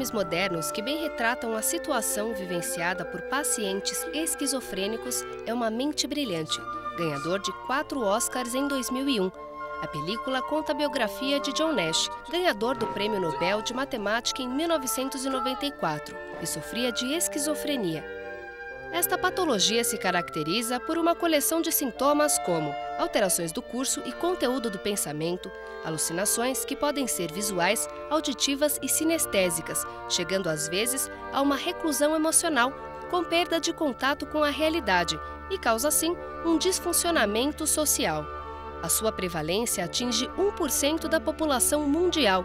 filmes modernos que bem retratam a situação vivenciada por pacientes esquizofrênicos é Uma Mente Brilhante, ganhador de 4 Oscars em 2001. A película conta a biografia de John Nash, ganhador do Prêmio Nobel de Matemática em 1994, e sofria de esquizofrenia. Esta patologia se caracteriza por uma coleção de sintomas como alterações do curso e conteúdo do pensamento, alucinações que podem ser visuais, auditivas e sinestésicas, chegando às vezes a uma reclusão emocional, com perda de contato com a realidade e causa assim um disfuncionamento social. A sua prevalência atinge 1% da população mundial.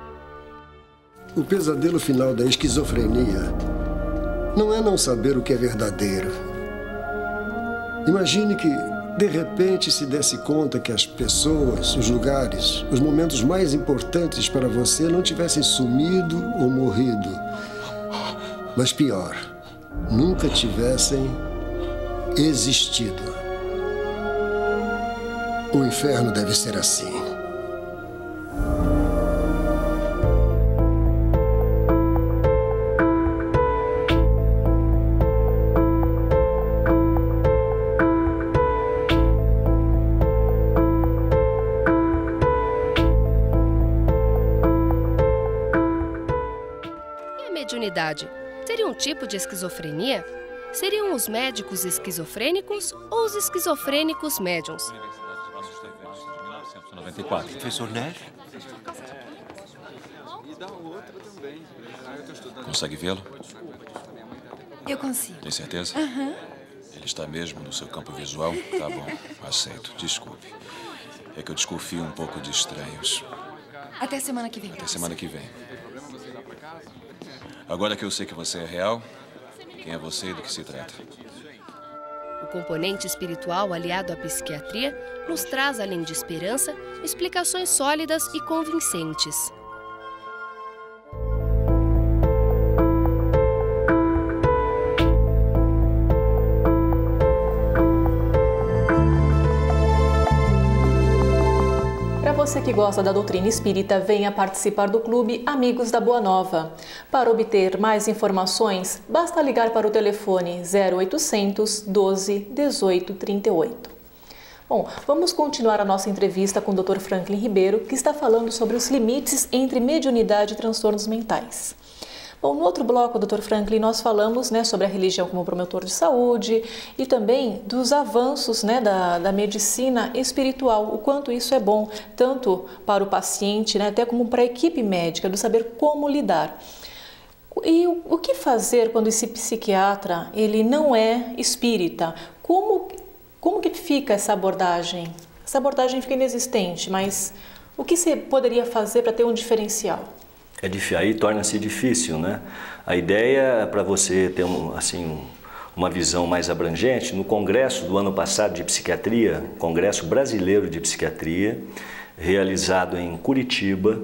O pesadelo final da esquizofrenia não é não saber o que é verdadeiro. Imagine que, de repente, se desse conta que as pessoas, os lugares, os momentos mais importantes para você não tivessem sumido ou morrido. Mas pior, nunca tivessem existido. O inferno deve ser assim. E a mediunidade? Seria um tipo de esquizofrenia? Seriam os médicos esquizofrênicos ou os esquizofrênicos médiuns? Professor Nash? Consegue vê-lo? Eu consigo. Tem certeza? Aham. Ele está mesmo no seu campo visual? Tá bom, aceito. Desculpe. É que eu desconfio um pouco de estranhos. Até semana que vem. Até semana que vem. Agora que eu sei que você é real, quem é você e do que se trata? O componente espiritual aliado à psiquiatria nos traz, além de esperança, explicações sólidas e convincentes. Para você que gosta da doutrina espírita, venha participar do Clube Amigos da Boa Nova. Para obter mais informações, basta ligar para o telefone 0800 12 18 38. Bom, vamos continuar a nossa entrevista com o Dr. Franklin Ribeiro, que está falando sobre os limites entre mediunidade e transtornos mentais. Bom, no outro bloco, Dr. Franklin, nós falamos sobre a religião como promotor de saúde e também dos avanços da medicina espiritual, o quanto isso é bom, tanto para o paciente, até como para a equipe médica, do saber como lidar. E o que fazer quando esse psiquiatra ele não é espírita? Como que fica essa abordagem? Essa abordagem fica inexistente, mas o que você poderia fazer para ter um diferencial? Aí torna-se difícil, né? A ideia para você ter uma visão mais abrangente, no congresso do ano passado de psiquiatria, Congresso Brasileiro de Psiquiatria, realizado em Curitiba,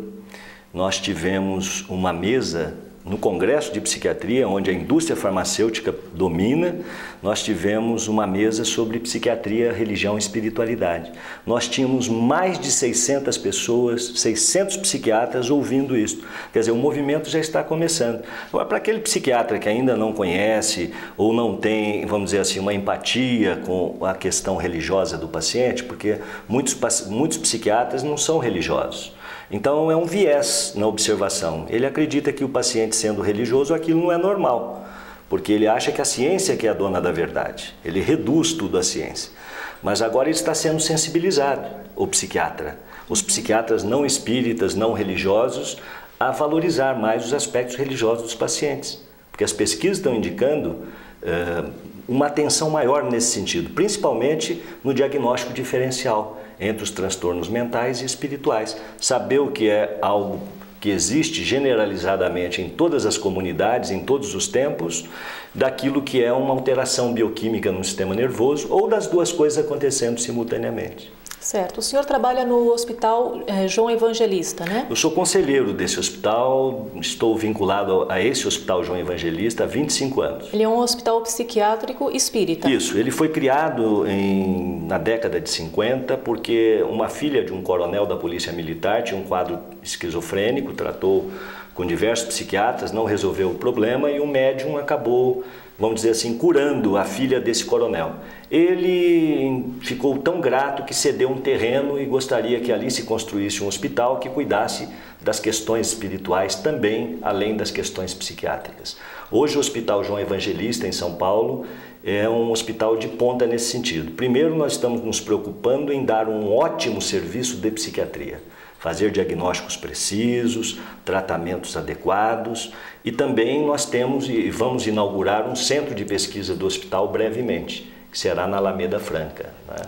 nós tivemos uma mesa no Congresso de Psiquiatria, onde a indústria farmacêutica domina, nós tivemos uma mesa sobre psiquiatria, religião e espiritualidade. Nós tínhamos mais de 600 pessoas, 600 psiquiatras ouvindo isso. Quer dizer, o movimento já está começando. Agora, para aquele psiquiatra que ainda não conhece ou não tem, vamos dizer assim, uma empatia com a questão religiosa do paciente, porque muitos psiquiatras não são religiosos. Então é um viés na observação. Ele acredita que o paciente sendo religioso, aquilo não é normal, porque ele acha que a ciência que é a dona da verdade. Ele reduz tudo à ciência. Mas agora ele está sendo sensibilizado, o psiquiatra. Os psiquiatras não espíritas, não religiosos, a valorizar mais os aspectos religiosos dos pacientes. Porque as pesquisas estão indicando uma atenção maior nesse sentido, principalmente no diagnóstico diferencial entre os transtornos mentais e espirituais. Saber o que é algo que existe generalizadamente em todas as comunidades, em todos os tempos, daquilo que é uma alteração bioquímica no sistema nervoso ou das duas coisas acontecendo simultaneamente. Certo. O senhor trabalha no Hospital João Evangelista, né? Eu sou conselheiro desse hospital, estou vinculado a esse Hospital João Evangelista há 25 anos. Ele é um hospital psiquiátrico espírita. Isso, ele foi criado na década de 50 porque uma filha de um coronel da Polícia Militar tinha um quadro esquizofrênico, tratou com diversos psiquiatras, não resolveu o problema e o médium acabou, vamos dizer assim, curando a filha desse coronel. Ele ficou tão grato que cedeu um terreno e gostaria que ali se construísse um hospital que cuidasse das questões espirituais também, além das questões psiquiátricas. Hoje o Hospital João Evangelista, em São Paulo, é um hospital de ponta nesse sentido. Primeiro, nós estamos nos preocupando em dar um ótimo serviço de psiquiatria, fazer diagnósticos precisos, tratamentos adequados, e também nós temos e vamos inaugurar um centro de pesquisa do hospital brevemente, que será na Alameda Franca, né?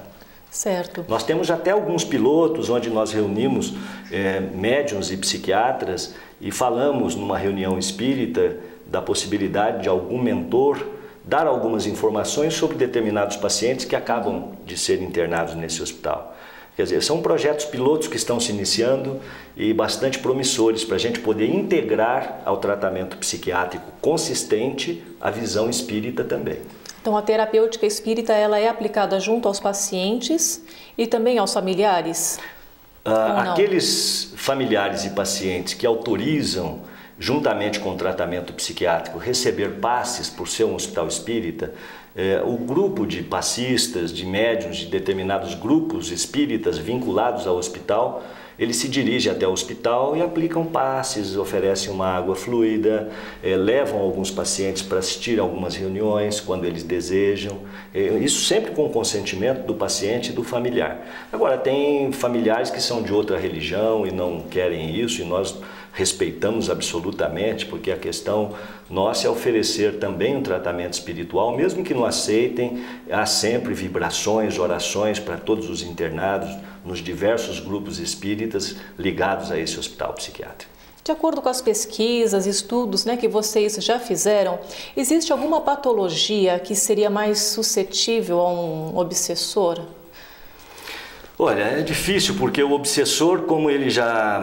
Certo. Nós temos até alguns pilotos onde nós reunimos médiuns e psiquiatras e falamos numa reunião espírita da possibilidade de algum mentor dar algumas informações sobre determinados pacientes que acabam de ser internados nesse hospital. Quer dizer, são projetos pilotos que estão se iniciando e bastante promissores para a gente poder integrar ao tratamento psiquiátrico consistente a visão espírita também. Então, a terapêutica espírita ela é aplicada junto aos pacientes e também aos familiares? Aqueles familiares e pacientes que autorizam, juntamente com o tratamento psiquiátrico, receber passes por ser um hospital espírita, o grupo de passistas, de médiuns, de determinados grupos espíritas vinculados ao hospital, eles se dirigem até o hospital e aplicam passes, oferecem uma água fluida, levam alguns pacientes para assistir a algumas reuniões quando eles desejam, isso sempre com o consentimento do paciente e do familiar. Agora, tem familiares que são de outra religião e não querem isso, e nós respeitamos absolutamente, porque a questão nossa é oferecer também um tratamento espiritual, mesmo que não aceitem, há sempre vibrações, orações para todos os internados nos diversos grupos espíritas ligados a esse hospital psiquiátrico. De acordo com as pesquisas, estudos que vocês já fizeram, existe alguma patologia que seria mais suscetível a um obsessor? Olha, é difícil porque o obsessor, como ele já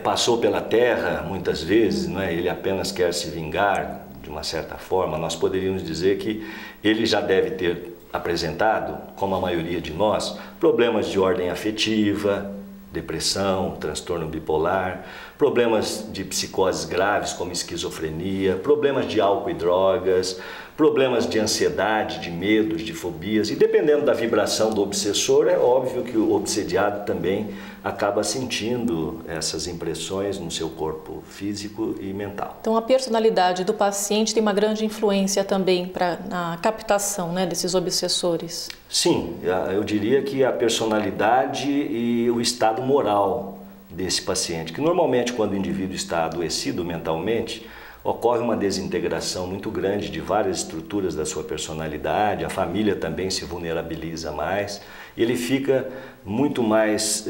passou pela Terra muitas vezes, ele apenas quer se vingar de uma certa forma, nós poderíamos dizer que ele já deve ter apresentado, como a maioria de nós, problemas de ordem afetiva, depressão, transtorno bipolar, problemas de psicoses graves como esquizofrenia, problemas de álcool e drogas, problemas de ansiedade, de medos, de fobias, e dependendo da vibração do obsessor, é óbvio que o obsediado também acaba sentindo essas impressões no seu corpo físico e mental. Então a personalidade do paciente tem uma grande influência também na captação desses obsessores? Sim, eu diria que a personalidade e o estado moral desse paciente, que normalmente quando o indivíduo está adoecido mentalmente, ocorre uma desintegração muito grande de várias estruturas da sua personalidade, a família também se vulnerabiliza mais, e ele fica muito mais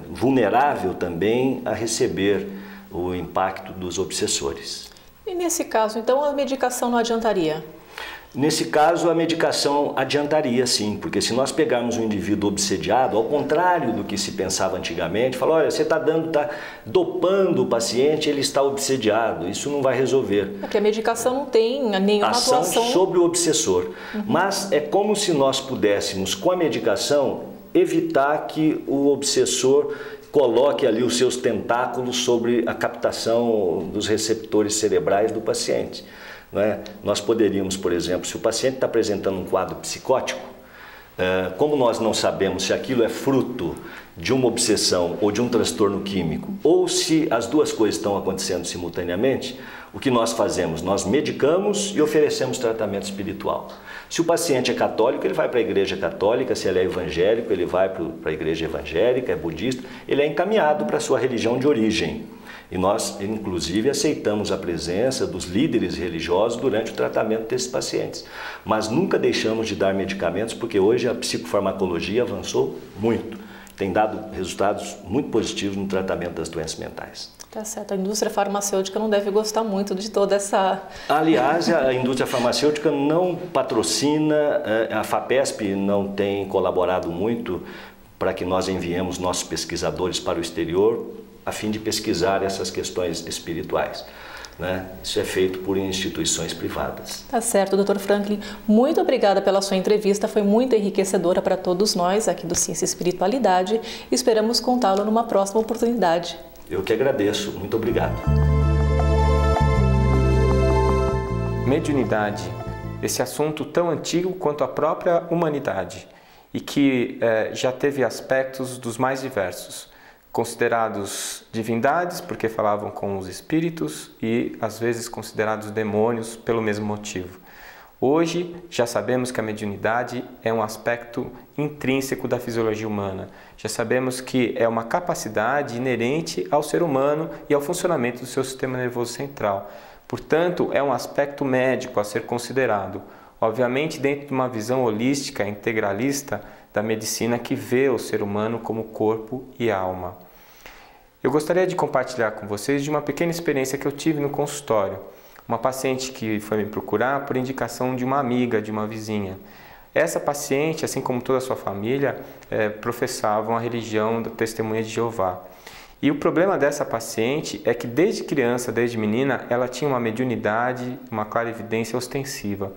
vulnerável também a receber o impacto dos obsessores. E nesse caso, então, a medicação não adiantaria? Nesse caso, a medicação adiantaria sim, porque se nós pegarmos um indivíduo obsediado, ao contrário do que se pensava antigamente, falar, olha, você está dopando o paciente, ele está obsediado, isso não vai resolver. Porque a medicação não tem nenhuma ação atuação sobre o obsessor, mas é como se nós pudéssemos, com a medicação, evitar que o obsessor coloque ali os seus tentáculos sobre a captação dos receptores cerebrais do paciente. Nós poderíamos, por exemplo, se o paciente está apresentando um quadro psicótico, como nós não sabemos se aquilo é fruto de uma obsessão ou de um transtorno químico, ou se as duas coisas estão acontecendo simultaneamente, o que nós fazemos? Nós medicamos e oferecemos tratamento espiritual. Se o paciente é católico, ele vai para a igreja católica, se ele é evangélico, ele vai para a igreja evangélica, é budista, ele é encaminhado para a sua religião de origem. E nós, inclusive, aceitamos a presença dos líderes religiosos durante o tratamento desses pacientes. Mas nunca deixamos de dar medicamentos, porque hoje a psicofarmacologia avançou muito. Tem dado resultados muito positivos no tratamento das doenças mentais. Tá certo. A indústria farmacêutica não deve gostar muito de toda essa... Aliás, a indústria farmacêutica não patrocina, a FAPESP não tem colaborado muito para que nós enviemos nossos pesquisadores para o exterior, a fim de pesquisar essas questões espirituais. Isso é feito por instituições privadas. Tá certo, Dr. Franklin. Muito obrigada pela sua entrevista, foi muito enriquecedora para todos nós aqui do Ciência e Espiritualidade. Esperamos contá-lo numa próxima oportunidade. Eu que agradeço. Muito obrigado. mediunidade, esse assunto tão antigo quanto a própria humanidade e que já teve aspectos dos mais diversos, considerados divindades porque falavam com os espíritos e às vezes considerados demônios pelo mesmo motivo. Hoje já sabemos que a mediunidade é um aspecto intrínseco da fisiologia humana. Já sabemos que é uma capacidade inerente ao ser humano e ao funcionamento do seu sistema nervoso central. Portanto, é um aspecto médico a ser considerado. Obviamente, dentro de uma visão holística, integralista da medicina que vê o ser humano como corpo e alma. Eu gostaria de compartilhar com vocês de uma pequena experiência que eu tive no consultório. Uma paciente que foi me procurar por indicação de uma amiga, de uma vizinha. Essa paciente, assim como toda a sua família, professavam a religião da Testemunha de Jeová. E o problema dessa paciente é que desde criança, desde menina, ela tinha uma mediunidade, uma clarividência ostensiva.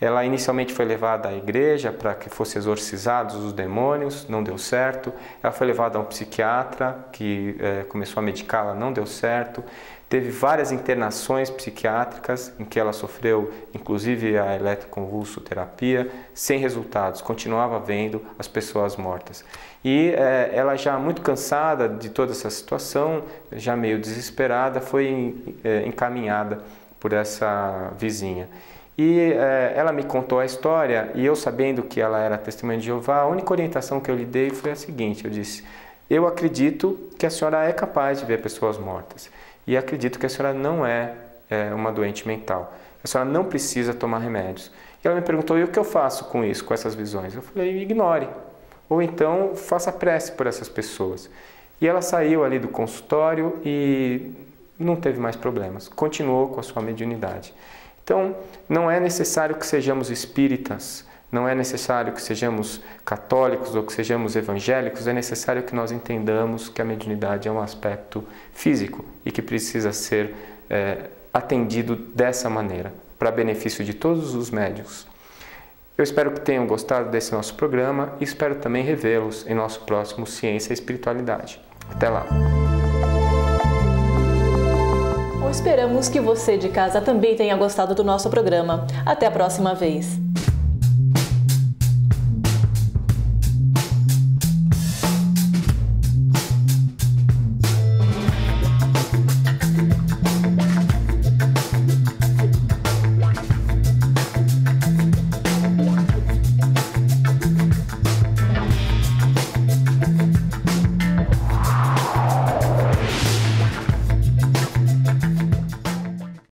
Ela inicialmente foi levada à igreja para que fossem exorcizados os demônios, não deu certo. Ela foi levada a um psiquiatra que começou a medicá-la, não deu certo. Teve várias internações psiquiátricas em que ela sofreu, inclusive a eletroconvulsoterapia, sem resultados, continuava vendo as pessoas mortas. E ela já muito cansada de toda essa situação, já meio desesperada, foi encaminhada por essa vizinha. E ela me contou a história e eu, sabendo que ela era testemunha de Jeová, a única orientação que eu lhe dei foi a seguinte, eu disse: eu acredito que a senhora é capaz de ver pessoas mortas e acredito que a senhora não é uma doente mental, a senhora não precisa tomar remédios. E ela me perguntou: e o que eu faço com isso, com essas visões? Eu falei: ignore, ou então faça prece por essas pessoas. E ela saiu ali do consultório e não teve mais problemas, continuou com a sua mediunidade. Então, não é necessário que sejamos espíritas, não é necessário que sejamos católicos ou que sejamos evangélicos, é necessário que nós entendamos que a mediunidade é um aspecto físico e que precisa ser atendido dessa maneira, para benefício de todos os médiuns. Eu espero que tenham gostado desse nosso programa e espero também revê-los em nosso próximo Ciência e Espiritualidade. Até lá! Esperamos que você de casa também tenha gostado do nosso programa. Até a próxima vez!